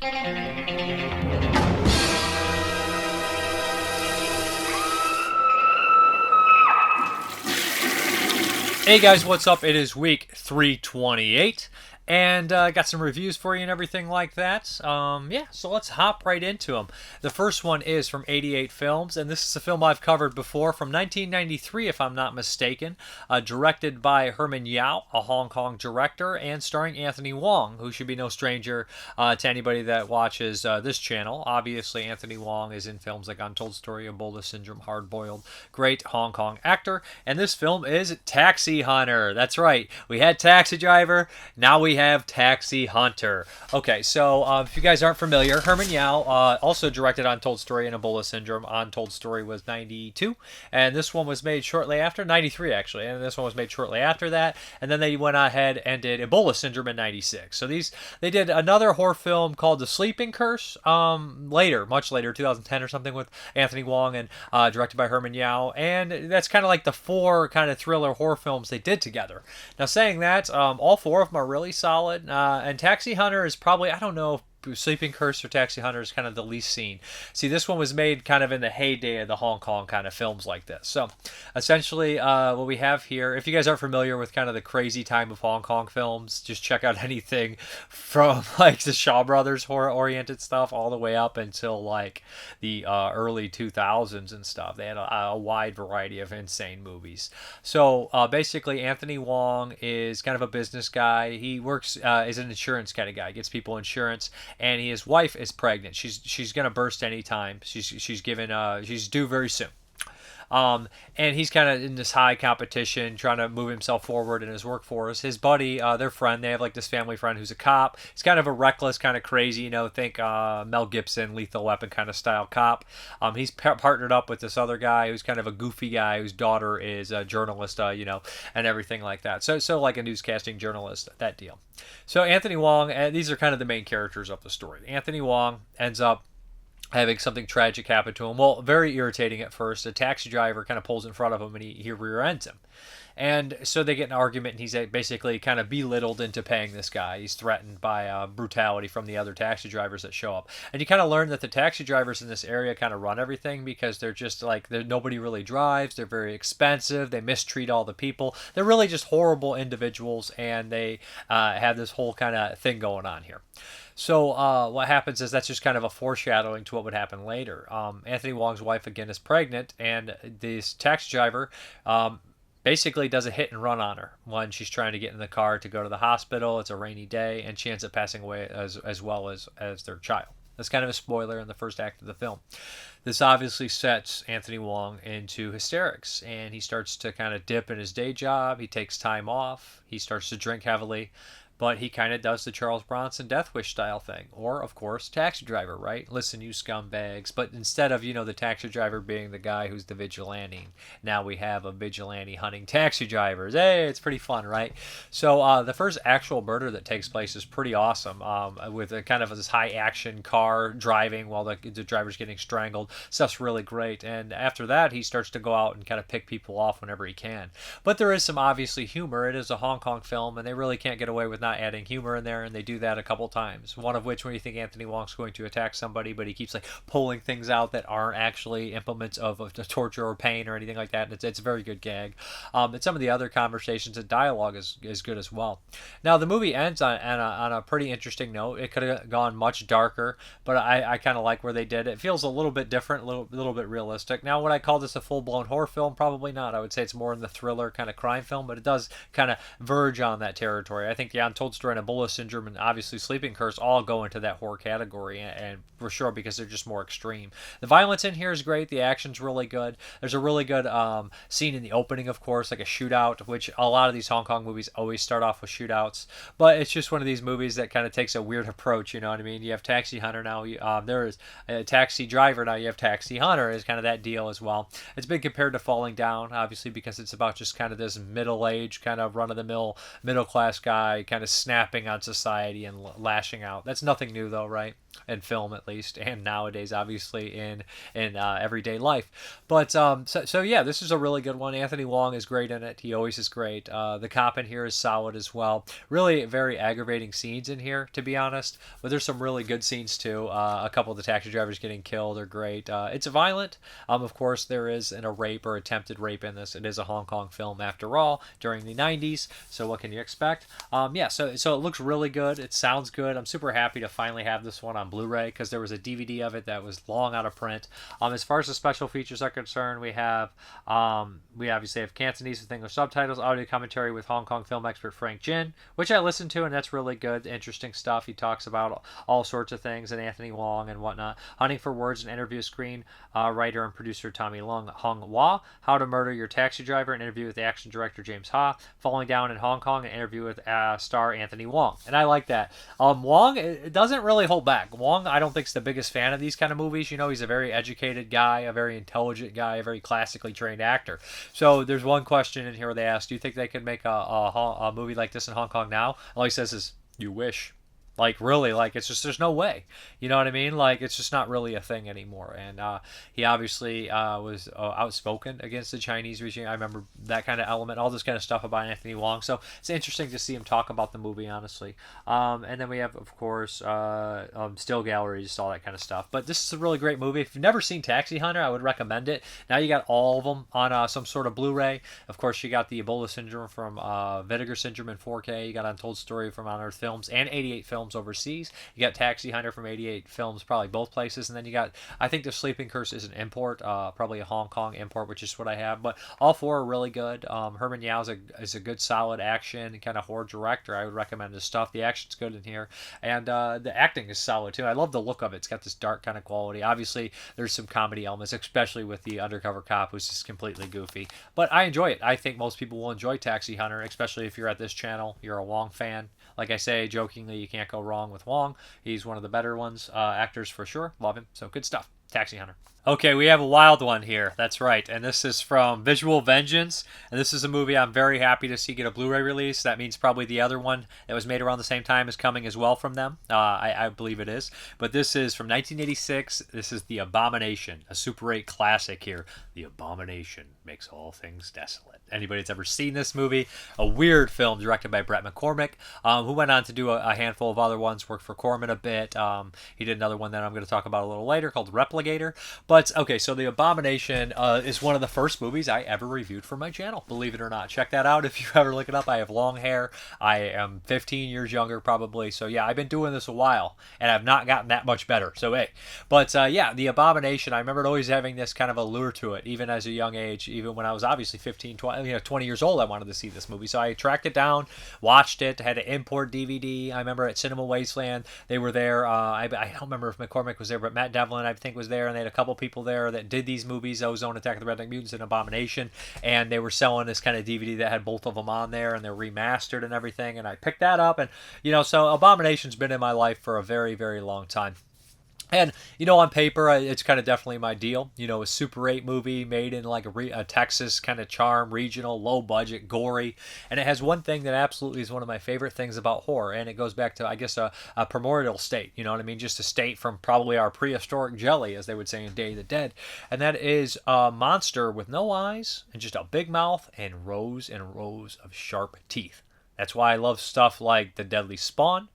Hey guys, what's up? It is week 328, and got some reviews for you and everything like that. Yeah, so let's hop right into them. The first one is from 88 Films, and this is a film I've covered before from 1993, if I'm not mistaken. Directed by Herman Yao, a Hong Kong director, and starring Anthony Wong, who should be no stranger to anybody that watches this channel. Obviously, Anthony Wong is in films like Untold Story, Ebola Syndrome, Hard Boiled. Great Hong Kong actor, and this film is Taxi Hunter. That's right, we had Taxi Driver, now we have Taxi Hunter. Okay, so if you guys aren't familiar, Herman Yao also directed Untold Story and Ebola Syndrome. Untold Story was 92, and this one was made shortly after, 93 actually, and this one was made shortly after that, and then they went ahead and did Ebola Syndrome in 96. So they did another horror film called The Sleeping Curse later, much later, 2010 or something, with Anthony Wong and directed by Herman Yao, and that's kind of like the four kind of thriller horror films they did together. Now, saying that, all four of them are really solid, and Taxi Hunter is probably, I don't know if Sleeping Curse or Taxi Hunter is kind of the least seen. See, this one was made kind of in the heyday of the Hong Kong kind of films like this. So, essentially, what we have here, if you guys aren't familiar with kind of the crazy time of Hong Kong films, just check out anything from like the Shaw Brothers horror-oriented stuff all the way up until like the early 2000s and stuff. They had a wide variety of insane movies. So, basically, Anthony Wong is kind of a business guy. He works as an insurance kind of guy, gets people insurance, and his wife is pregnant. She's gonna burst anytime. She's due very soon. And he's kind of in this high competition, trying to move himself forward in his workforce. His buddy, their friend, they have like this family friend who's a cop. He's kind of a reckless, kind of crazy, think Mel Gibson, Lethal Weapon kind of style cop. He's partnered up with this other guy who's kind of a goofy guy whose daughter is a journalist, and everything like that. So like a newscasting journalist, that deal. So Anthony Wong, these are kind of the main characters of the story. Anthony Wong ends up having something tragic happen to him. Well, very irritating at first. A taxi driver kind of pulls in front of him, and he rear ends him. And so they get in an argument, and he's basically kind of belittled into paying this guy. He's threatened by brutality from the other taxi drivers that show up. And you kind of learn that the taxi drivers in this area kind of run everything, because they're just like, nobody really drives. They're very expensive. They mistreat all the people. They're really just horrible individuals, and they have this whole kind of thing going on here. So what happens is that's just kind of a foreshadowing to what would happen later. Anthony Wong's wife, again, is pregnant, and this taxi driver basically does a hit and run on her when she's trying to get in the car to go to the hospital. It's a rainy day, and she ends up passing away as well as their child. That's kind of a spoiler in the first act of the film. This obviously sets Anthony Wong into hysterics, and he starts to kind of dip in his day job. He takes time off. He starts to drink heavily. But he kind of does the Charles Bronson Death Wish style thing. Or, of course, Taxi Driver, right? Listen, you scumbags. But instead of, the taxi driver being the guy who's the vigilante, now we have a vigilante hunting taxi drivers. Hey, it's pretty fun, right? So the first actual murder that takes place is pretty awesome, with a kind of this high-action car driving while the driver's getting strangled. Stuff's really great. And after that, he starts to go out and kind of pick people off whenever he can. But there is some, obviously, humor. It is a Hong Kong film, and they really can't get away with not adding humor in there, and they do that a couple times. One of which, when you think Anthony Wong's going to attack somebody, but he keeps like pulling things out that aren't actually implements of torture or pain or anything like that. And it's a very good gag. And some of the other conversations and dialogue is good as well. Now the movie ends on a pretty interesting note. It could have gone much darker, but I kind of like where they did. It feels a little bit different, a little bit realistic. Now, would I call this a full-blown horror film? Probably not. I would say it's more in the thriller kind of crime film, but it does kind of verge on that territory. I think the Untold Story and Ebola Syndrome and obviously Sleeping Curse all go into that horror category, and for sure, because they're just more extreme. The violence in here is great. The action's really good. There's a really good scene in the opening, of course, like a shootout, which a lot of these Hong Kong movies always start off with shootouts, but it's just one of these movies that kind of takes a weird approach, you know what I mean? You have Taxi Hunter now, there is a Taxi Driver, now you have Taxi Hunter, is kind of that deal as well. It's been compared to Falling Down, obviously, because it's about just kind of this middle-aged, kind of run-of-the-mill, middle-class guy, kind of snapping on society and lashing out. That's nothing new though, right? In film at least, and nowadays obviously in everyday life. But so yeah, this is a really good one. Anthony Wong is great in it. He always is great. The cop in here is solid as well. Really very aggravating scenes in here, to be honest, but there's some really good scenes too. A couple of the taxi drivers getting killed are great. It's violent. Of course there is a rape or attempted rape in this. It is a Hong Kong film after all, during the 90s, so what can you expect? Yeah, so it looks really good. It sounds good. I'm super happy to finally have this one on Blu-ray, because there was a DVD of it that was long out of print. As far as the special features are concerned, we obviously have Cantonese with English subtitles, audio commentary with Hong Kong film expert Frank Jin, which I listened to, and that's really good, interesting stuff. He talks about all sorts of things, and Anthony Wong and whatnot. Hunting for Words, an interview with screen writer and producer Tommy Hung Hwa. How to Murder Your Taxi Driver, an interview with the action director James Ha. Falling Down in Hong Kong, an interview with star Anthony Wong. And I like that. Wong, it doesn't really hold back. Wong, I don't think is the biggest fan of these kind of movies. You know, he's a very educated guy, a very intelligent guy, a very classically trained actor. So there's one question in here where they ask, do you think they could make a movie like this in Hong Kong now? All he says is, you wish. Like, really, like, it's just, there's no way. You know what I mean? Like, it's just not really a thing anymore. And he obviously was outspoken against the Chinese regime. I remember that kind of element, all this kind of stuff about Anthony Wong. So it's interesting to see him talk about the movie, honestly. And then we have, of course, still galleries, all that kind of stuff. But this is a really great movie. If you've never seen Taxi Hunter, I would recommend it. Now you got all of them on some sort of Blu-ray. Of course, you got the Ebola syndrome from Vinegar Syndrome in 4K. You got Untold Story from On Earth Films and 88 Films overseas. You got Taxi Hunter from 88 Films, probably both places. And then you got, I think The Sleeping Curse is an import, probably a Hong Kong import, which is what I have. But all four are really good. Herman Yao is a good, solid action kind of horror director. I would recommend his stuff. The action's good in here. And the acting is solid, too. I love the look of it. It's got this dark kind of quality. Obviously, there's some comedy elements, especially with the undercover cop, who's just completely goofy. But I enjoy it. I think most people will enjoy Taxi Hunter, especially if you're at this channel. You're a Wong fan. Like I say, jokingly, you can't go wrong with Wong. He's one of the better ones, actors for sure. Love him. So good stuff. Taxi Hunter. Okay, we have a wild one here. That's right. And this is from Visual Vengeance. And this is a movie I'm very happy to see get a Blu-ray release. That means probably the other one that was made around the same time is coming as well from them. I believe it is. But this is from 1986. This is The Abomination, a Super 8 classic here. The Abomination makes all things desolate. Anybody that's ever seen this movie, a weird film directed by Bret McCormick, who went on to do a handful of other ones, worked for Corman a bit. He did another one that I'm going to talk about a little later called Repligator. But, okay, so The Abomination is one of the first movies I ever reviewed for my channel, believe it or not. Check that out if you ever look it up. I have long hair. I am 15 years younger, probably. So, yeah, I've been doing this a while, and I've not gotten that much better. So, hey. But, yeah, The Abomination, I remember always having this kind of allure to it, even as a young age, even when I was obviously 15, 20 years old, I wanted to see this movie. So I tracked it down, watched it, had an import DVD. I remember at Cinema Wasteland, they were there. I don't remember if McCormick was there, but Matt Devlin, I think, was there, and they had a couple people there that did these movies, Ozone, Attack of the Redneck Mutants, and Abomination, and they were selling this kind of DVD that had both of them on there, and they're remastered and everything, and I picked that up, and, so Abomination's been in my life for a very, very long time. And, on paper, it's kind of definitely my deal. A Super 8 movie made in like a Texas kind of charm, regional, low budget, gory. And it has one thing that absolutely is one of my favorite things about horror. And it goes back to, I guess, a primordial state. You know what I mean? Just a state from probably our prehistoric jelly, as they would say in Day of the Dead. And that is a monster with no eyes and just a big mouth and rows of sharp teeth. That's why I love stuff like The Deadly Spawn.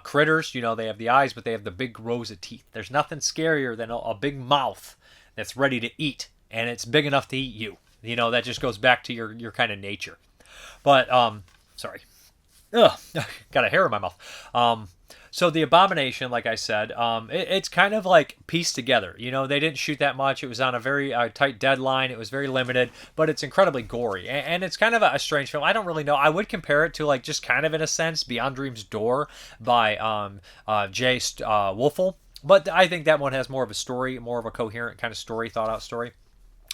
Critters, they have the eyes, but they have the big rows of teeth. There's nothing scarier than a big mouth that's ready to eat, and it's big enough to eat you. That just goes back to your kind of nature. But, sorry. Ugh, got a hair in my mouth. So The Abomination, like I said, it's kind of like pieced together. They didn't shoot that much. It was on a very tight deadline. It was very limited, but it's incredibly gory. And it's kind of a strange film. I don't really know. I would compare it to, like, just kind of in a sense, Beyond Dream's Door by Jay Wolfel. But I think that one has more of a story, more of a coherent kind of story, thought-out story.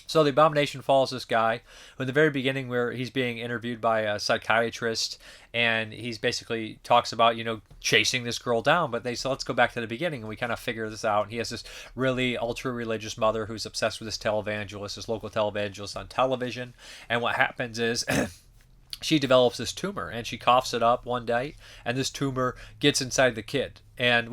So The Abomination follows this guy in the very beginning where he's being interviewed by a psychiatrist, and he's basically talks about, chasing this girl down. But they say, let's go back to the beginning, and we kind of figure this out. And he has this really ultra-religious mother who's obsessed with this televangelist, this local televangelist on television. And what happens is she develops this tumor, and she coughs it up one day, and this tumor gets inside the kid, and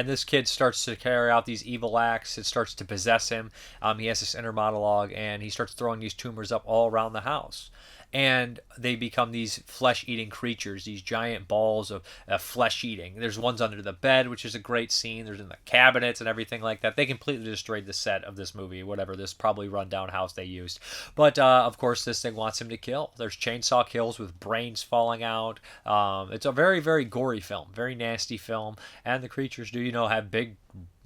this kid starts to carry out these evil acts. It starts to possess him. He has this inner monologue, and he starts throwing these tumors up all around the house, and they become these flesh-eating creatures, these giant balls of flesh eating. There's ones under the bed, which is a great scene. There's in the cabinets and everything like that. They completely destroyed the set of this movie, whatever, this probably rundown house they used. But of course, this thing wants him to kill. There's chainsaw kills with brains falling out. It's a very, very gory film, very nasty film, and the creatures do, have big,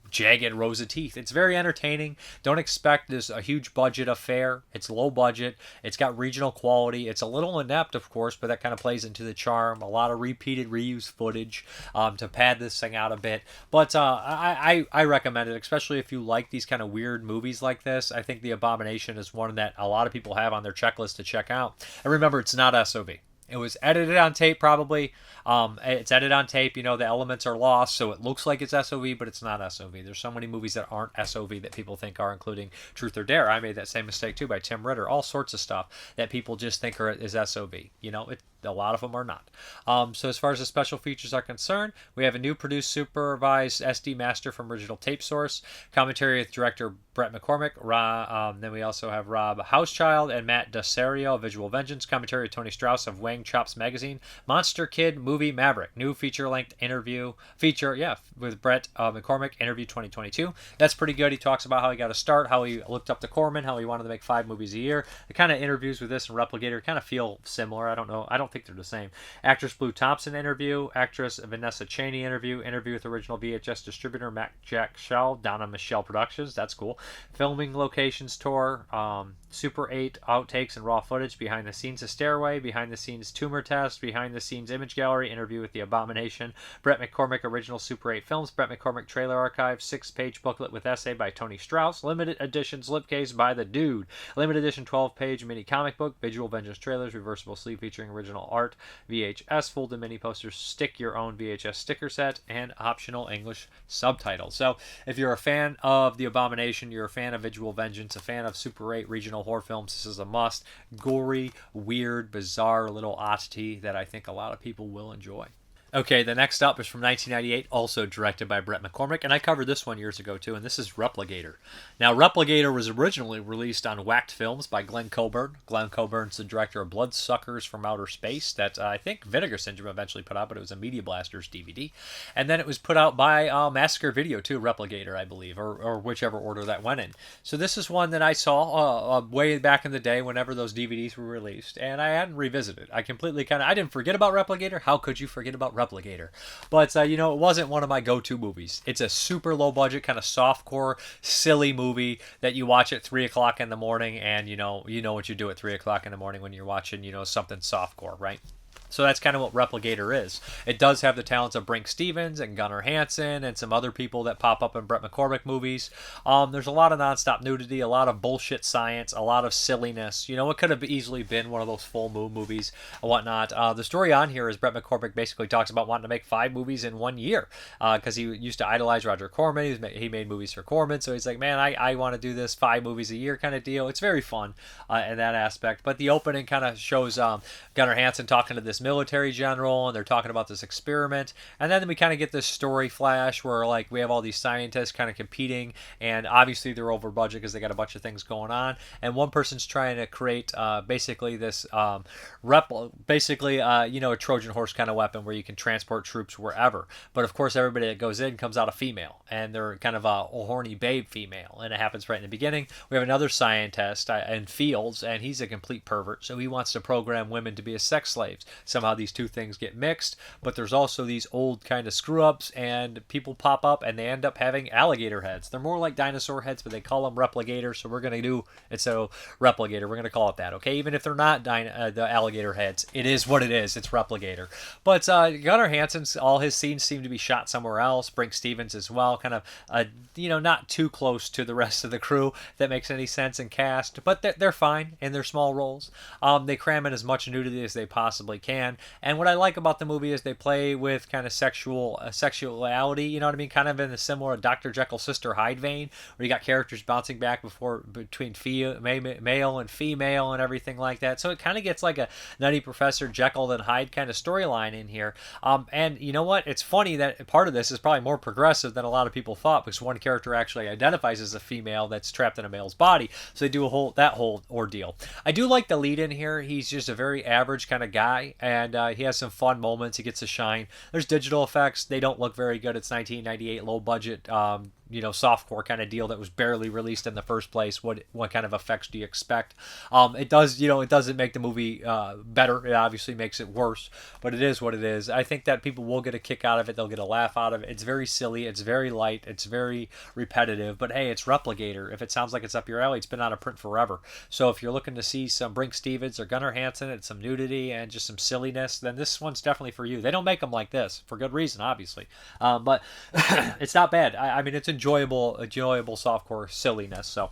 jagged rows of teeth. It's very entertaining. Don't expect this a huge budget affair. It's low budget. It's got regional quality. It's a little inept, of course, but that kind of plays into the charm. A lot of repeated, reused footage to pad this thing out a bit. But I recommend it, especially if you like these kind of weird movies like this. I think The Abomination is one that a lot of people have on their checklist to check out. And remember, it's not SOV. It was edited on tape, probably. It's edited on tape. The elements are lost, so it looks like it's SOV, but it's not SOV. There's so many movies that aren't SOV that people think are, including Truth or Dare. I made that same mistake, too, by Tim Ritter. All sorts of stuff that people just think is SOV. A lot of them are not. So as far as the special features are concerned, we have a new produced supervised SD master from original tape source, commentary with director Bret McCormick, then we also have Rob Housechild and Matt Dacerio of Visual Vengeance, commentary with Tony Strauss of Wang Chops Magazine, Monster Kid Movie Maverick, new feature-length interview, with Bret McCormick, interview 2022. That's pretty good. He talks about how he got a start, how he looked up to Corman, how he wanted to make 5 movies a year. The kind of interviews with this and Repligator kind of feel similar. I don't know. I don't think they're the same. Actress Blue Thompson interview, actress Vanessa Cheney interview with original VHS distributor Mac Jack Shell, down on Michelle Productions. That's cool. Filming locations tour, Super 8 outtakes and raw footage, behind the scenes of Stairway, behind the scenes tumor test, behind the scenes image gallery, interview with The Abomination, Bret McCormick original Super 8 films, Bret McCormick trailer archive, 6-page booklet with essay by Tony Strauss, limited edition slipcase by The Dude, limited edition 12-page mini comic book, Visual Vengeance trailers, reversible sleeve featuring original art, VHS, folded mini posters, stick your own VHS sticker set, and optional English subtitles. So if you're a fan of The Abomination, you're a fan of Visual Vengeance, a fan of Super 8 regional horror films, this is a must. Gory, weird, bizarre little oddity that I think a lot of people will enjoy. Okay, the next up is from 1998, also directed by Bret McCormick, and I covered this one years ago too, and this is Repligator. Now, Repligator was originally released on Whacked Films by Glenn Coburn. Glenn Coburn's the director of Bloodsuckers from Outer Space, that I think Vinegar Syndrome eventually put out, but it was a Media Blasters DVD. And then it was put out by Massacre Video too, Repligator, I believe, or whichever order that went in. So this is one that I saw way back in the day whenever those DVDs were released, and I hadn't revisited. I didn't forget about Repligator. How could you forget about Repligator? But it wasn't one of my go-to movies. It's a super low budget kind of softcore silly movie that you watch at 3 o'clock in the morning, and you know what you do at 3 o'clock in the morning when you're watching something softcore, right? So that's kind of what Repligator is. It does have the talents of Brink Stevens and Gunnar Hansen and some other people that pop up in Bret McCormick movies. There's a lot of nonstop nudity, a lot of bullshit science, a lot of silliness. It could have easily been one of those full moon movies and whatnot. The story on here is Bret McCormick basically talks about wanting to make 5 movies in 1 year because he used to idolize Roger Corman. He made movies for Corman, so he's like, man, I want to do this 5 movies a year kind of deal. It's very fun in that aspect. But the opening kind of shows Gunnar Hansen talking to this military general, and they're talking about this experiment, and then we kind of get this story flash where we have all these scientists kind of competing, and obviously they're over budget because they got a bunch of things going on, and one person's trying to create basically this a Trojan horse kind of weapon where you can transport troops wherever, but of course everybody that goes in comes out a female, and they're kind of a horny babe female, and it happens right in the beginning. We have another scientist in Fields, and he's a complete pervert, so he wants to program women to be as sex slaves. Somehow these two things get mixed, but there's also these old kind of screw-ups, and people pop up and they end up having alligator heads. They're more like dinosaur heads, but they call them Repligator, so we're going to do it. So Repligator, we're going to call it that, okay? Even if they're not the alligator heads, it is what it is. It's Repligator. But Gunnar Hansen's, all his scenes seem to be shot somewhere else. Brink Stevens as well, kind of not too close to the rest of the crew, if that makes any sense in cast, but they're fine in their small roles. They cram in as much nudity as they possibly can. can. And what I like about the movie is they play with kind of sexuality, you know what I mean? Kind of in the similar Dr. Jekyll, Sister Hyde vein, where you got characters bouncing back between male and female and everything like that. So it kind of gets like a Nutty Professor Jekyll and Hyde kind of storyline in here. And you know what? It's funny that part of this is probably more progressive than a lot of people thought, because one character actually identifies as a female that's trapped in a male's body. So they do that whole ordeal. I do like the lead in here. He's just a very average kind of guy, and he has some fun moments. He gets to shine. There's digital effects. They don't look very good. It's 1998, low budget, softcore kind of deal that was barely released in the first place. What kind of effects do you expect? It doesn't make the movie better. It obviously makes it worse, but it is what it is. I think that people will get a kick out of it. They'll get a laugh out of it. It's very silly. It's very light. It's very repetitive, but hey, it's Repligator. If it sounds like it's up your alley, it's been out of print forever. So if you're looking to see some Brink Stevens or Gunnar Hansen and some nudity and just some silliness, then this one's definitely for you. They don't make them like this for good reason, obviously, but it's not bad. I mean, it's enjoyable softcore silliness. So,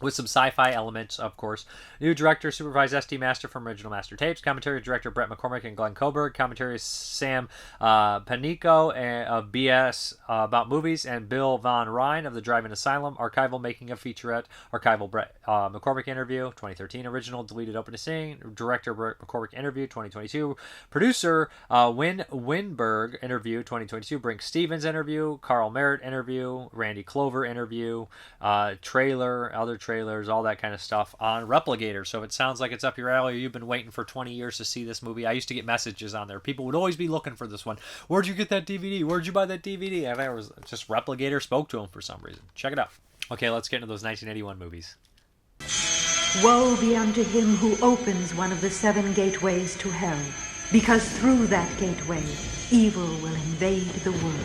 with some sci-fi elements, of course. New director, supervised SD Master from Original Master Tapes. Commentary director Bret McCormick and Glenn Coburg. Commentary is Sam Panico of BS About Movies, and Bill Von Rhine of The Drive-In Asylum. Archival making of featurette. Archival Bret McCormick interview, 2013. Original deleted opening scene. Director Bret McCormick interview, 2022. Producer Win Winberg interview, 2022. Brink Stevens interview. Carl Merritt interview. Randy Clover interview. Other trailers, all that kind of stuff on Repligator. So if it sounds like it's up your alley, or you've been waiting for 20 years to see this movie. I used to get messages on there. People would always be looking for this one. Where'd you get that DVD? Where'd you buy that DVD? And I was just Repligator spoke to them for some reason. Check it out. Okay, let's get into those 1981 movies. Woe be unto him who opens one of the 7 gateways to hell, because through that gateway evil will invade the world.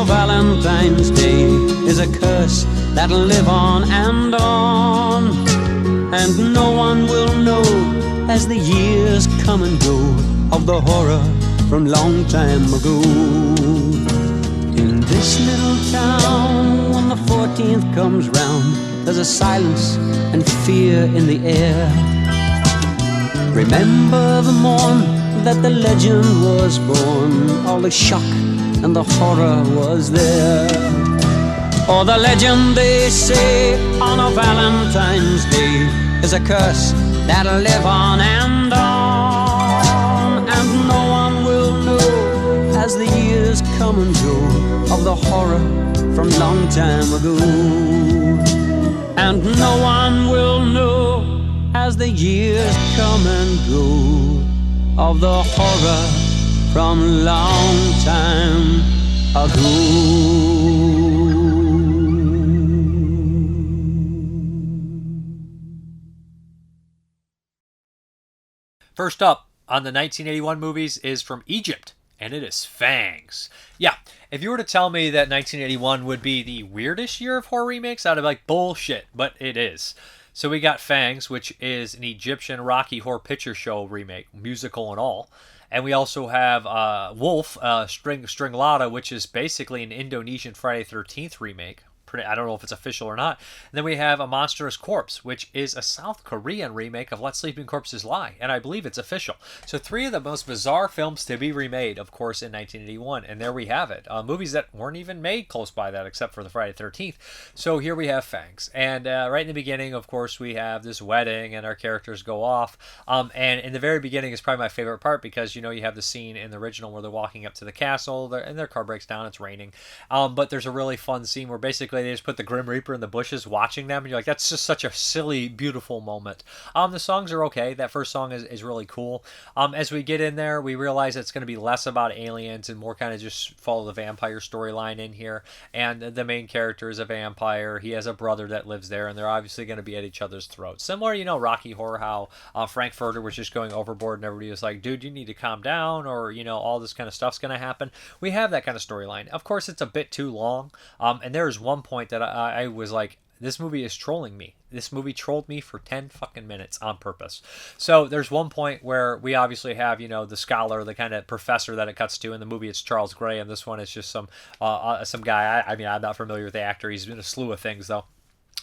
Valentine's Day is a curse that'll live on, and no one will know as the years come and go of the horror from long time ago. In this little town, when the 14th comes round, there's a silence and fear in the air. Remember the morn that the legend was born, all the shock and the horror was there. Oh, the legend, they say, on a Valentine's Day is a curse that'll live on and on, and no one will know as the years come and go of the horror from long time ago. And no one will know as the years come and go of the horror from long time ago. First up on the 1981 movies is from Egypt, and it is Fangs. Yeah, if you were to tell me that 1981 would be the weirdest year of horror remakes, I'd be like, bullshit, but it is. So we got Fangs, which is an Egyptian Rocky Horror Picture Show remake, musical and all. And we also have Wolf, Stringlada, which is basically an Indonesian Friday the 13th remake. I don't know if it's official or not. And then we have A Monstrous Corpse, which is a South Korean remake of Let Sleeping Corpses Lie, and I believe it's official. So 3 of the most bizarre films to be remade, of course, in 1981, and there we have it. Movies that weren't even made close by that, except for the Friday the 13th. So here we have Fangs. And right in the beginning, of course, we have this wedding, and our characters go off. And in the very beginning is probably my favorite part, because, you know, you have the scene in the original where they're walking up to the castle, and their car breaks down, it's raining. But there's a really fun scene where basically they just put the Grim Reaper in the bushes watching them, and you're like, that's just such a silly, beautiful moment. The songs are okay. That first song is really cool. As we get in there, we realize it's going to be less about aliens and more kind of just follow the vampire storyline in here. And the main character is a vampire. He has a brother that lives there, and they're obviously going to be at each other's throats. Similar, you know, Rocky Horror, how Frankfurter was just going overboard, and everybody was like, dude, you need to calm down, or, you know, all this kind of stuff's going to happen. We have that kind of storyline. Of course, it's a bit too long, and there is one point that I was like, this movie is trolling me. This movie trolled me for 10 fucking minutes on purpose. So there's one point where we obviously have, you know, the scholar, the kind of professor that it cuts to. In the movie, it's Charles Gray, and this one is just some guy. I mean, I'm not familiar with the actor. He's in a slew of things, though.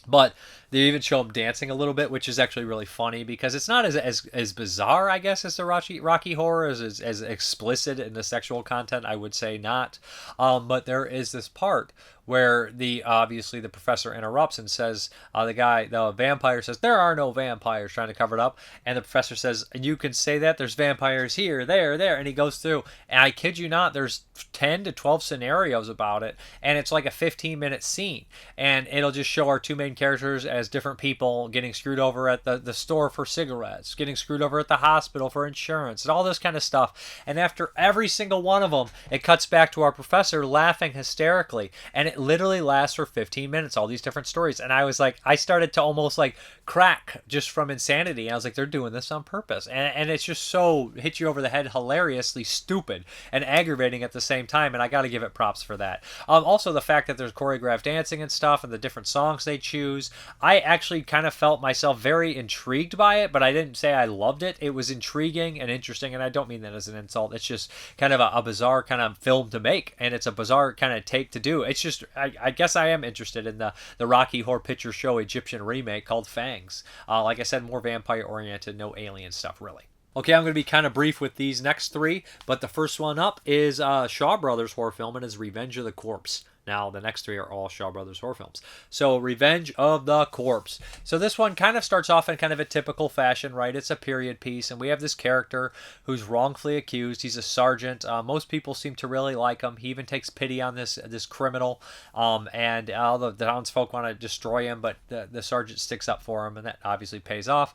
But they even show him dancing a little bit, which is actually really funny, because it's not as bizarre, I guess, as the Rocky Horror, as explicit in the sexual content. I would say not. But there is this part where obviously the professor interrupts and says, the vampire says, there are no vampires, trying to cover it up. And the professor says, you can say that, there's vampires here, there. And he goes through, and I kid you not, there's 10 to 12 scenarios about it. And it's like a 15-minute scene. And it'll just show our two main characters as different people getting screwed over at the store for cigarettes, getting screwed over at the hospital for insurance, and all this kind of stuff. And after every single one of them, it cuts back to our professor laughing hysterically. And it literally lasts for 15 minutes, all these different stories. And I was like, I started to almost like crack just from insanity. I was like, they're doing this on purpose. And it's just so hit you over the head, hilariously stupid and aggravating at the same time. And I got to give it props for that. Also, the fact that there's choreographed dancing and stuff and the different songs they choose. I actually kind of felt myself very intrigued by it, but I didn't say I loved it. It was intriguing and interesting. And I don't mean that as an insult. It's just kind of a bizarre kind of film to make. And it's a bizarre kind of take to do. It's just, I guess I am interested in the Rocky Horror Picture Show Egyptian remake called Fangs. Like I said, more vampire oriented, no alien stuff really. Okay, I'm going to be kind of brief with these next 3, but the first one up is Shaw Brothers horror film, and is Revenge of the Corpse. Now, the next 3 are all Shaw Brothers horror films. So, Revenge of the Corpse. So, this one kind of starts off in kind of a typical fashion, right? It's a period piece, and we have this character who's wrongfully accused. He's a sergeant. Most people seem to really like him. He even takes pity on this criminal, and all the townsfolk want to destroy him, but the sergeant sticks up for him, and that obviously pays off.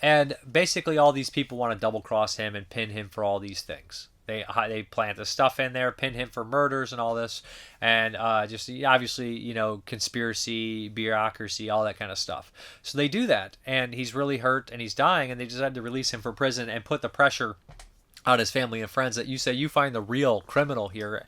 And basically, all these people want to double-cross him and pin him for all these things. They plant the stuff in there, pin him for murders and all this, and just obviously, you know, conspiracy, bureaucracy, all that kind of stuff. So they do that, and he's really hurt, and he's dying, and they decide to release him from prison and put the pressure on his family and friends that you say you find the real criminal here,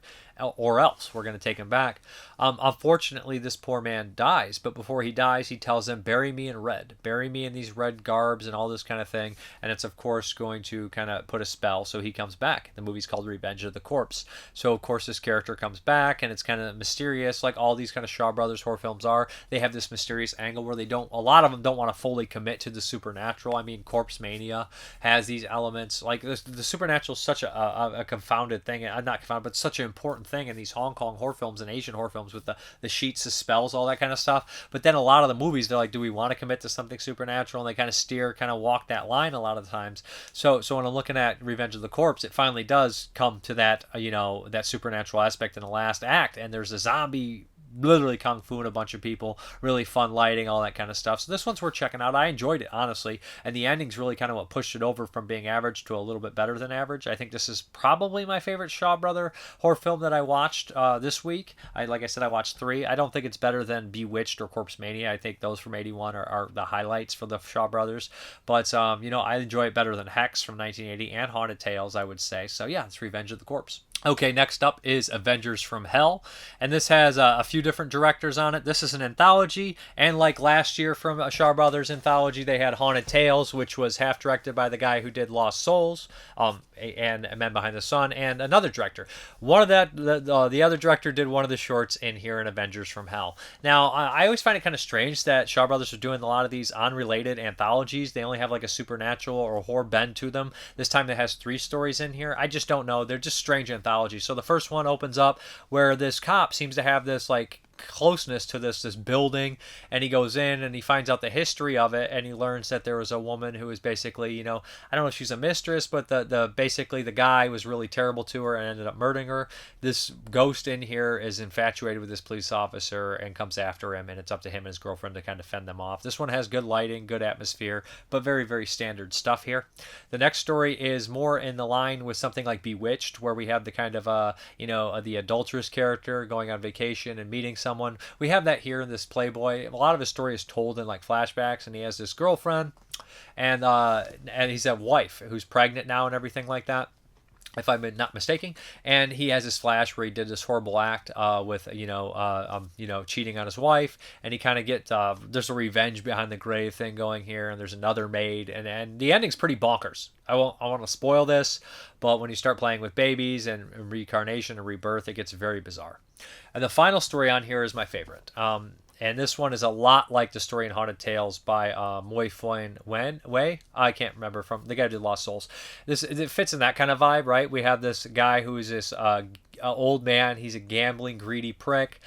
or else we're going to take him back. Unfortunately, this poor man dies, but before he dies, he tells them, bury me in red. Bury me in these red garbs and all this kind of thing. And it's, of course, going to kind of put a spell so he comes back. The movie's called Revenge of the Corpse. So, of course, this character comes back, and it's kind of mysterious, like all these kind of Shaw Brothers horror films are. They have this mysterious angle where a lot of them don't want to fully commit to the supernatural. I mean, Corpse Mania has these elements. Like, the supernatural is such a confounded thing. Not confounded, but such an important thing in these Hong Kong horror films and Asian horror films with the sheets, the spells, all that kind of stuff. But then a lot of the movies, they're like, do we want to commit to something supernatural? And they kind of walk that line a lot of the times. So when I'm looking at Revenge of the Corpse, it finally does come to that, that supernatural aspect in the last act. And there's a zombie literally kung fu and a bunch of people, really fun lighting, all that kind of stuff. So this one's worth checking out. I enjoyed it, honestly, and the ending's really kind of what pushed it over from being average to a little bit better than average. I think this is probably my favorite Shaw Brother horror film that I watched this week. Like I said, I watched 3. I don't think it's better than Bewitched or Corpse Mania. I think those from 81 are the highlights for the Shaw Brothers, but I enjoy it better than Hex from 1980 and Haunted Tales, I would say. So yeah, it's Revenge of the Corpse. Okay, next up is Avengers from Hell, and this has a few different directors on it. This is an anthology, and like last year from Shaw Brothers anthology, they had Haunted Tales, which was half directed by the guy who did Lost Souls, and Men Behind the Sun, and another director. The other director did one of the shorts in here in Avengers from Hell. Now, I always find it kind of strange that Shaw Brothers are doing a lot of these unrelated anthologies. They only have like a supernatural or a horror bend to them. This time it has 3 stories in here. I just don't know. They're just strange anthologies. So the first one opens up where this cop seems to have this like closeness to this building, and he goes in and he finds out the history of it, and he learns that there was a woman who was basically, I don't know if she's a mistress, but basically the guy was really terrible to her and ended up murdering her. This ghost in here is infatuated with this police officer and comes after him, and it's up to him and his girlfriend to kind of fend them off. This one has good lighting, good atmosphere, but very, very standard stuff here. The next story is more in the line with something like Bewitched, where we have the kind of the adulterous character going on vacation and meeting someone. We have that here in this Playboy. A lot of his story is told in like flashbacks, and he has this girlfriend, and he's a wife who's pregnant now and everything like that, if I'm not mistaken. And he has this flash where he did this horrible act with cheating on his wife, and he kind of there's a revenge behind the grave thing going here, and there's another maid, and the ending's pretty bonkers. I want to spoil this, but when you start playing with babies and reincarnation and rebirth, it gets very bizarre. And the final story on here is my favorite. And this one is a lot like the story in Haunted Tales by Pooi-Kuen. I can't remember, from the guy who did Lost Souls. It fits in that kind of vibe, right? We have this guy who is this old man. He's a gambling, greedy prick.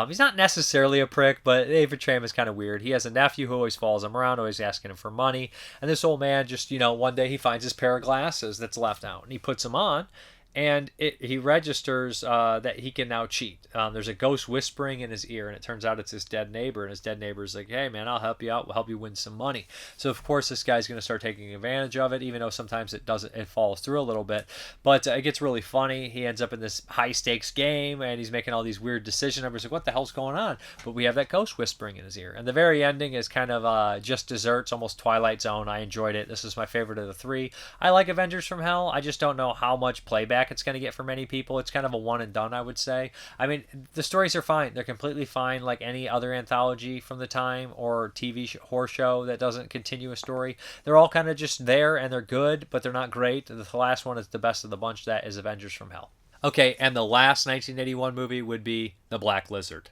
He's not necessarily a prick, but they portray him as kind of weird. He has a nephew who always follows him around, always asking him for money. And this old man just, one day he finds his pair of glasses that's left out, and he puts them on. And he registers that he can now cheat. There's a ghost whispering in his ear, and it turns out it's his dead neighbor. And his dead neighbor's like, hey, man, I'll help you out. We'll help you win some money. So, of course, this guy's going to start taking advantage of it, even though sometimes it falls through a little bit. But it gets really funny. He ends up in this high-stakes game, and he's making all these weird decisions. Everybody's like, what the hell's going on? But we have that ghost whispering in his ear. And the very ending is kind of just desserts, almost Twilight Zone. I enjoyed it. This is my favorite of the 3. I like Avengers from Hell. I just don't know how much playback it's going to get for many people. It's kind of a one and done, I would say. I mean, the stories are fine. They're completely fine, like any other anthology from the time or TV horror show that doesn't continue a story. They're all kind of just there, and they're good, but they're not great. The last one is the best of the bunch. That is Avengers from Hell. Okay, and the last 1981 movie would be The Black Lizard.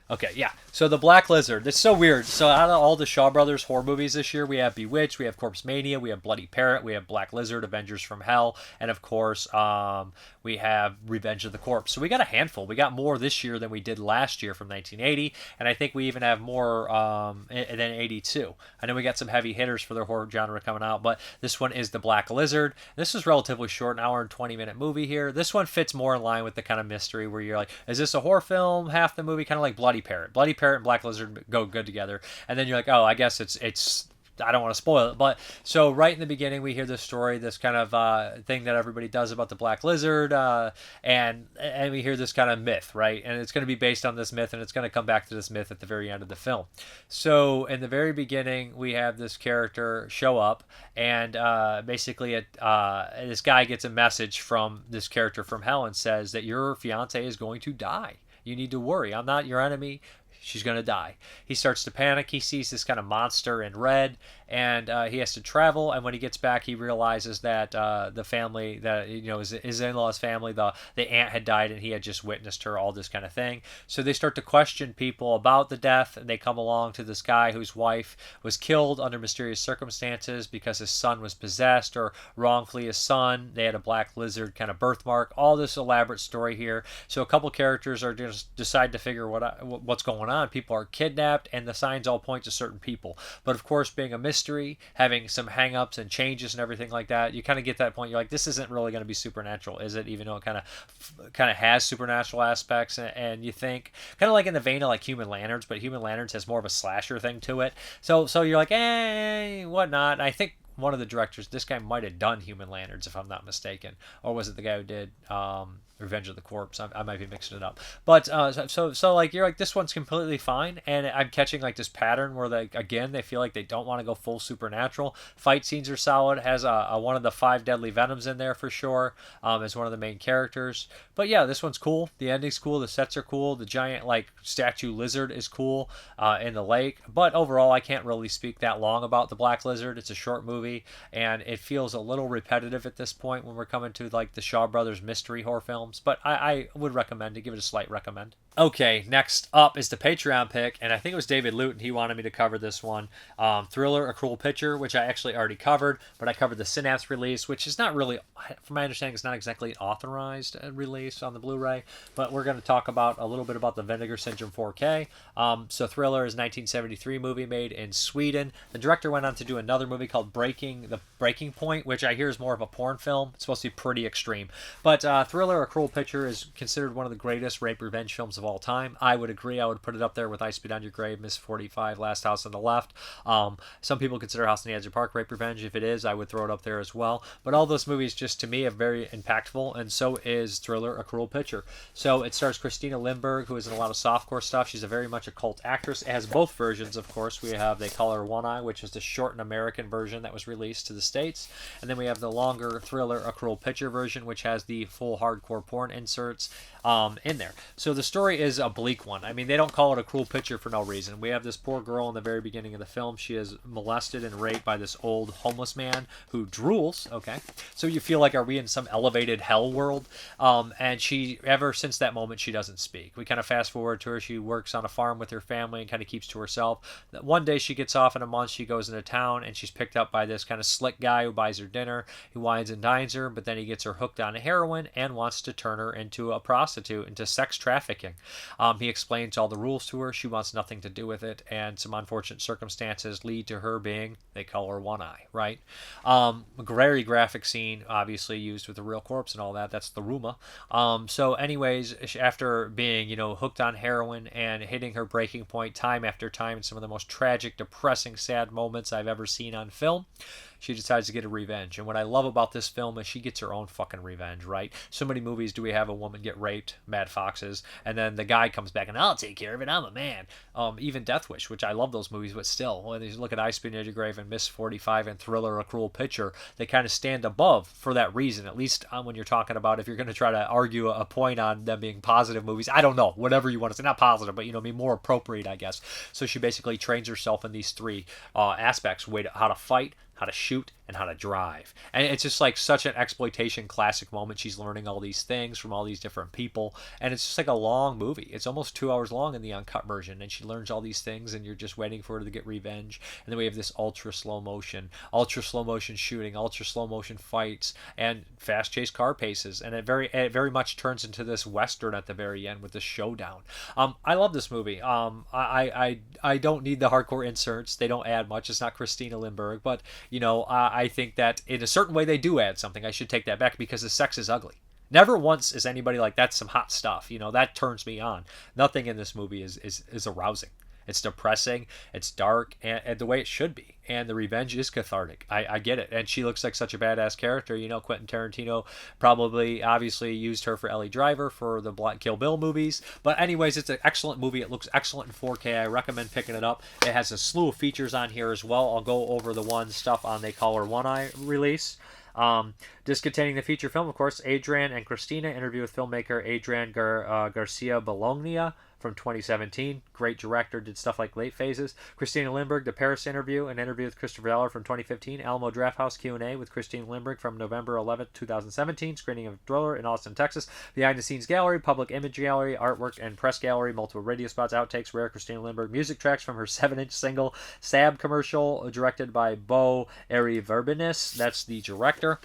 Okay, yeah. So The Black Lizard. It's so weird. So out of all the Shaw Brothers horror movies this year, we have Bewitched, we have Corpse Mania, we have Bloody Parrot, we have Black Lizard, Avengers from Hell, and of course, we have Revenge of the Corpse. So we got a handful. We got more this year than we did last year from 1980, and I think we even have more than 82. I know we got some heavy hitters for the horror genre coming out, but this one is The Black Lizard. This is relatively short, an hour and 20-minute movie here. This one fits more in line with the kind of mystery where you're like, is this a horror film? Half the movie, kind of like Bloody Parrot. Bloody Parrot and Black Lizard go good together, and then you're like, oh, I guess it's I don't want to spoil it, but so right in the beginning we hear this story, this kind of thing that everybody does about the Black Lizard, and we hear this kind of myth, right? And it's going to be based on this myth, and it's going to come back to this myth at the very end of the film. So in the very beginning, we have this character show up, and basically this guy gets a message from this character from hell and says that your fiance is going to die. You need to worry. I'm not your enemy. She's going to die. He starts to panic. He sees this kind of monster in red, and he has to travel. And when he gets back, he realizes that the family, that his in-laws' family, the aunt had died, and he had just witnessed her, all this kind of thing. So they start to question people about the death, and they come along to this guy whose wife was killed under mysterious circumstances because his son was possessed, or wrongfully his son. They had a black lizard kind of birthmark. All this elaborate story here. So a couple characters are just decide to figure what's going on. People are kidnapped, and the signs all point to certain people. But of course, being a mystery, having some hang-ups and changes and everything like that, you kind of get that point. You're like, this isn't really going to be supernatural, is it? Even though it kind of has supernatural aspects, and you think kind of like in the vein of like Human Lanterns, but Human Lanterns has more of a slasher thing to it. So you're like, whatnot. And I think one of the directors, this guy might have done Human Lanterns, if I'm not mistaken, or was it the guy who did Revenge of the Corpse? I might be mixing it up, but so like you're like, this one's completely fine, and I'm catching like this pattern where they feel like they don't want to go full supernatural. Fight scenes are solid. Has one of the 5 deadly venoms in there for sure, as one of the main characters. But yeah, this one's cool. The ending's cool. The sets are cool. The giant like statue lizard is cool in the lake. But overall, I can't really speak that long about the Black Lizard. It's a short movie, and it feels a little repetitive at this point when we're coming to like the Shaw Brothers mystery horror films. But I would recommend to give it a slight recommend. Okay, next up is the Patreon pick, and I think it was David Luton. He wanted me to cover this one. Thriller, A Cruel Picture, which I actually already covered, but I covered the Synapse release, which is not really, from my understanding, it's not exactly an authorized release on the Blu-ray, but we're going to talk about a little bit about the Vinegar Syndrome 4K. So Thriller is a 1973 movie made in Sweden. The director went on to do another movie called Breaking Point, which I hear is more of a porn film. It's supposed to be pretty extreme. But Thriller, A Cruel Picture is considered one of the greatest rape revenge films of all time. I would agree. I would put it up there with I Spit on Your Grave, Miss 45, Last House on the Left. Some people consider House on the Edge of Park rape revenge. If it is, I would throw it up there as well. But all those movies, just to me, are very impactful, and so is Thriller, A Cruel Picture. So it stars Christina Lindberg, who is in a lot of softcore stuff. She's a very much a cult actress. It has both versions, of course. We have They Call Her One Eye, which is the shortened American version that was released to the States. And then we have the longer Thriller, A Cruel Picture version, which has the full hardcore porn inserts in there. So the story is a bleak one. I mean, they don't call it a cruel picture for no reason. We have this poor girl in the very beginning of the film. She is molested and raped by this old homeless man who drools. Okay, so you feel like, are we in some elevated hell world? And she, ever since that moment, she doesn't speak. We kind of fast forward to her. She works on a farm with her family and kind of keeps to herself. One day she gets off in a month. She goes into town, and she's picked up by this kind of slick guy who buys her dinner. He wines and dines her, but then he gets her hooked on heroin and wants to turn her into a prostitute, into sex trafficking. He explains all the rules to her. She wants nothing to do with it, and some unfortunate circumstances lead to her being, they call her One Eye, right? A very graphic scene, obviously used with a real corpse and all that. That's the Ruma. So anyways, after being, hooked on heroin and hitting her breaking point time after time in some of the most tragic, depressing, sad moments I've ever seen on film, she decides to get a revenge. And what I love about this film is she gets her own fucking revenge, right? So many movies do we have a woman get raped, Mad Foxes, and then the guy comes back and, I'll take care of it, I'm a man. Even Death Wish, which I love those movies, but still, when you look at I Spit on Your Grave and Miss 45 and Thriller, A Cruel Picture, they kind of stand above for that reason, at least when you're talking about, if you're going to try to argue a point on them being positive movies, I don't know, whatever you want to say, not positive, but, be more appropriate, I guess. So she basically trains herself in these 3 aspects, how to fight, how to shoot, and how to drive. And it's just like such an exploitation classic moment. She's learning all these things from all these different people, and it's just like a long movie. It's almost 2 hours long in the uncut version, and she learns all these things, and you're just waiting for her to get revenge. And then we have this ultra slow motion shooting, ultra slow motion fights, and fast chase car paces, and it very much turns into this western at the very end with the showdown. I love this movie. I don't need the hardcore inserts. They don't add much. It's not Christina Lindberg, but I think that in a certain way they do add something. I should take that back, because the sex is ugly. Never once is anybody like, that's some hot stuff. That turns me on. Nothing in this movie is arousing. It's depressing. It's dark, and the way it should be. and the revenge is cathartic. I get it. And she looks like such a badass character. You know, Quentin Tarantino probably obviously used her for Ellie Driver for the Black Kill Bill movies. But anyways, it's an excellent movie. It looks excellent in 4K. I recommend picking it up. It has a slew of features on here as well. I'll go over the one stuff on They Call Her One Eye release. Disc containing the feature film, of course, Adrian and Christina interview with filmmaker Adrian Garcia Bologna from 2017. Great director, did stuff like Late Phases. Christina Lindbergh, The Paris Interview, an interview with Christopher Eller from 2015. Alamo Drafthouse Q&A with Christina Lindbergh from November 11th, 2017. Screening of Thriller in Austin, Texas. Behind the Scenes Gallery, Public Image Gallery, Artwork and Press Gallery, multiple radio spots, outtakes, rare Christina Lindbergh music tracks from her 7-inch single Sab commercial, directed by Bo Vibenius. That's the director.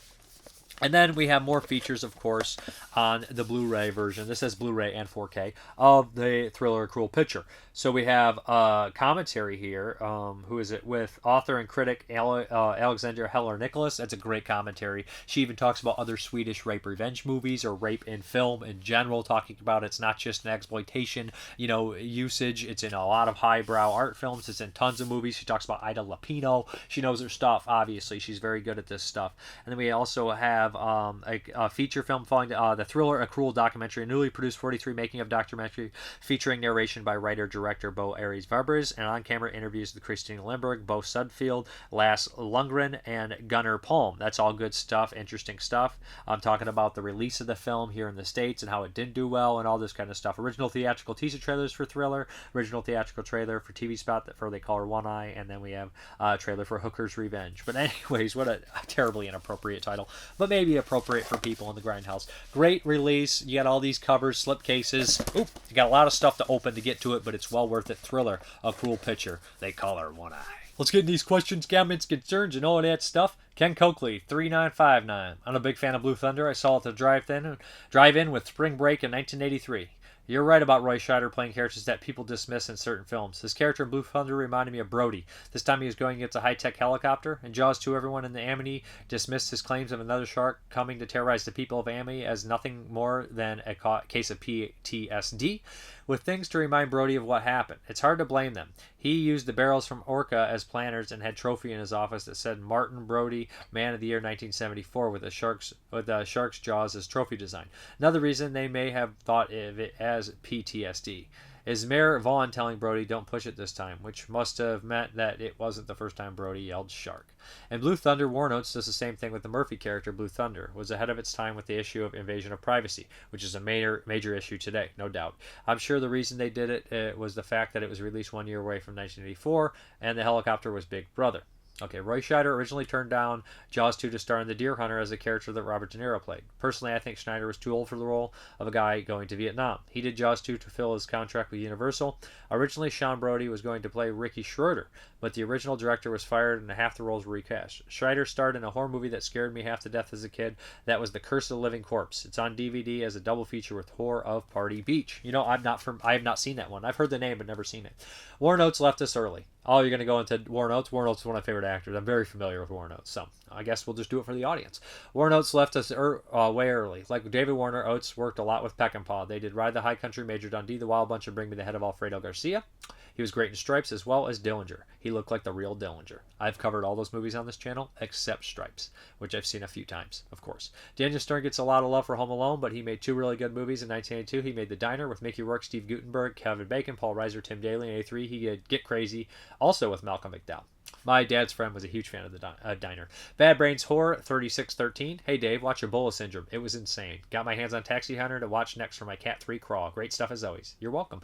And then we have more features, of course, on the Blu-ray version. This has Blu-ray and 4K of the Thriller: A Cruel Picture. So we have commentary here. Who is it? With author and critic Alexandra Heller Nicholas. That's a great commentary. She even talks about other Swedish rape revenge movies or rape in film in general, talking about it's not just an exploitation, usage. It's in a lot of highbrow art films. It's in tons of movies. She talks about Ida Lupino. She knows her stuff, obviously. She's very good at this stuff. And then we also have a feature film following the Thriller: A Cruel documentary, a newly produced 43 making of documentary featuring narration by writer-director Bo Aries Varbers, and on-camera interviews with Christina Lindbergh, Bo Sudfield, Lasse Lundgren, and Gunnar Palm. That's all good stuff, interesting stuff. I'm talking about the release of the film here in the States and how it didn't do well and all this kind of stuff. Original theatrical teaser trailers for Thriller, original theatrical trailer for TV spot for They Call Her One Eye, and then we have a trailer for Hooker's Revenge. But anyways, what a terribly inappropriate title, but maybe appropriate for people in the grindhouse. Great release. You got all these covers, slipcases. You got a lot of stuff to open to get to it, but it's well worth it. Thriller: A Cruel Picture. They Call Her One Eye. Let's get into these questions, comments, concerns, and all that stuff. Ken Coakley, 3959. I'm a big fan of Blue Thunder. I saw it at the drive-in with Spring Break in 1983. You're right about Roy Scheider playing characters that people dismiss in certain films. His character in Blue Thunder reminded me of Brody. This time he was going against a high-tech helicopter. In Jaws 2, everyone in the Amity dismissed his claims of another shark coming to terrorize the people of Amity as nothing more than a case of PTSD, with things to remind Brody of what happened. It's hard to blame them. He used the barrels from Orca as planters and had a trophy in his office that said Martin Brody, Man of the Year 1974, with the shark's jaws as trophy design. Another reason they may have thought of it as PTSD is Mayor Vaughn telling Brody, "Don't push it this time," which must have meant that it wasn't the first time Brody yelled shark. And Blue Thunder, War Notes does the same thing with the Murphy character. Blue Thunder was ahead of its time with the issue of invasion of privacy, which is a major issue today, no doubt. I'm sure the reason they did it was the fact that it was released 1 year away from 1984, and the helicopter was Big Brother. Okay, Roy Scheider originally turned down Jaws 2 to star in The Deer Hunter as a character that Robert De Niro played. Personally, I think Schneider was too old for the role of a guy going to Vietnam. He did Jaws 2 to fill his contract with Universal. Originally, Sean Brody was going to play Ricky Schroeder, but the original director was fired and half the roles were recast. Scheider starred in a horror movie that scared me half to death as a kid. That was The Curse of the Living Corpse. It's on DVD as a double feature with Horror of Party Beach. I have not seen that one. I've heard the name but never seen it. War Notes left us early. Oh, you're going to go into War Notes? War Notes is one of my favorite actors. I'm very familiar with War Notes, so I guess we'll just do it for the audience. War Notes left us way early. Like David Warner, Oates worked a lot with Peckinpah. They did Ride the High Country, Major Dundee, The Wild Bunch, and Bring Me the Head of Alfredo Garcia. He was great in Stripes as well as Dillinger. He looked like the real Dillinger. I've covered all those movies on this channel except Stripes, which I've seen a few times, of course. Daniel Stern gets a lot of love for Home Alone, but he made 2 really good movies in 1982. He made The Diner with Mickey Rourke, Steve Guttenberg, Kevin Bacon, Paul Reiser, Tim Daly. In 83, he did Get Crazy, also with Malcolm McDowell. My dad's friend was a huge fan of The Diner. Bad Brains Horror, 3613. Hey Dave, watch Ebola Syndrome. It was insane. Got my hands on Taxi Hunter to watch next for my Cat 3 crawl. Great stuff as always. You're welcome.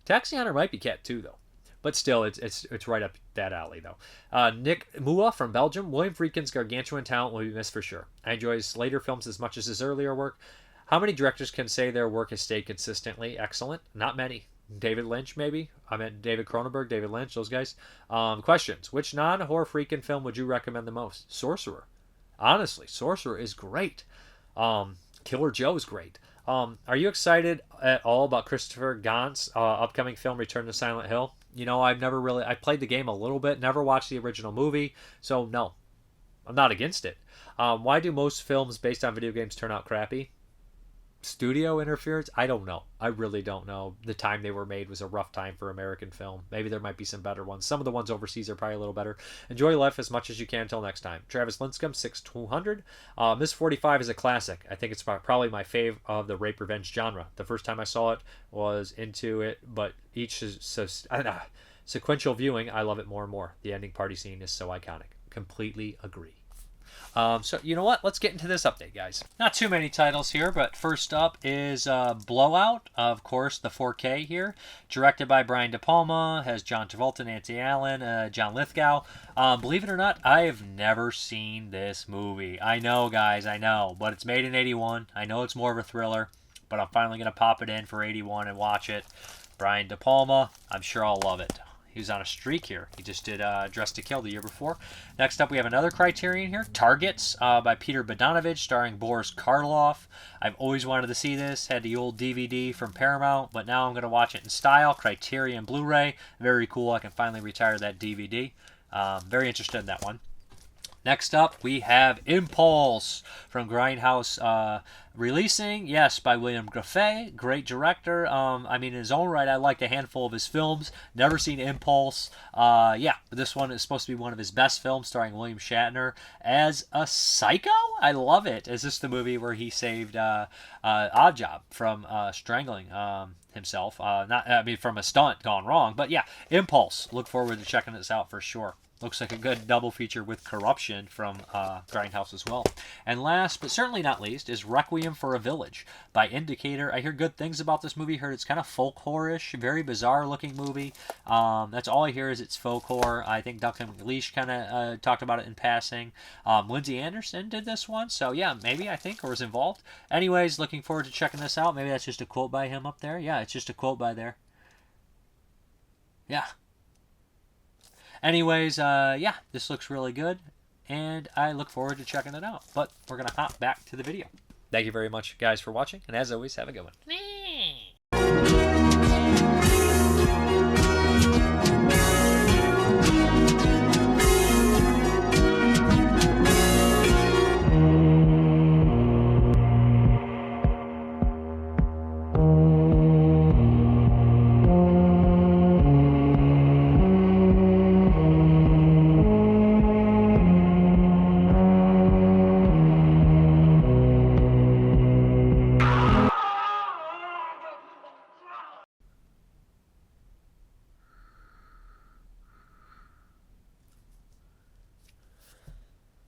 Taxi Hunter might be Cat 2 though. But still, it's right up that alley, though. Nick Mua from Belgium. William Friedkin's gargantuan talent will be missed for sure. I enjoy his later films as much as his earlier work. How many directors can say their work has stayed consistently excellent? Not many. David Lynch, maybe? I meant David Cronenberg, David Lynch, those guys. Questions. Which non-horror Friedkin film would you recommend the most? Sorcerer. Honestly, Sorcerer is great. Killer Joe's great. Are you excited at all about Christopher Gant's upcoming film, Return to Silent Hill? I played the game a little bit, never watched the original movie, so no, I'm not against it. Why do most films based on video games turn out crappy? studio interference. I don't know. I really don't know. The time they were made was a rough time for American film. Maybe there might be some better ones. Some of the ones overseas are probably a little better. Enjoy life as much as you can until next time. Travis Linscomb, 6200. Miss 45 is a classic. I think it's probably my fave of the rape revenge genre. The first time I saw it was into it, but each is so sequential viewing, I love it more and more. The ending party scene is so iconic. Completely agree. So, you know what? Let's get into this update, guys. Not too many titles here, but first up is Blowout, of course, the 4K here. Directed by Brian De Palma, has John Travolta, Nancy Allen, John Lithgow. Believe it or not, I have never seen this movie. I know, guys, I know, but it's made in 81. I know it's more of a thriller, but I'm finally going to pop it in for 81 and watch it. Brian De Palma, I'm sure I'll love it. He was on a streak here. He just did Dress to Kill the year before. Next up, we have another Criterion here, Targets, by Peter Bogdanovich, starring Boris Karloff. I've always wanted to see this. Had the old DVD from Paramount, but now I'm going to watch it in style. Criterion Blu-ray. Very cool. I can finally retire that DVD. Very interested in that one. Next up, we have Impulse from Grindhouse releasing, yes, by William Graffet, great director. I mean, in his own right, I liked a handful of his films. Never seen Impulse. Yeah, this one is supposed to be one of his best films, starring William Shatner as a psycho. I love it. Is this the movie where he saved Oddjob from strangling himself? From a stunt gone wrong. But yeah, Impulse. Look forward to checking this out for sure. Looks like a good double feature with Corruption from Grindhouse as well. And last, but certainly not least, is Requiem for a Village by Indicator. I hear good things about this movie. Heard it's kind of folk horror-ish, very bizarre-looking movie. That's all I hear is it's folk horror. I think Duncan McLeish kind of talked about it in passing. Lindsay Anderson did this one, so yeah, maybe, I think, or was involved. Anyways, looking forward to checking this out. Maybe that's just a quote by him up there. Yeah, it's just a quote by there. Yeah. Anyways, yeah, this looks really good, and I look forward to checking it out. But we're going to hop back to the video. Thank you very much, guys, for watching, and as always, have a good one.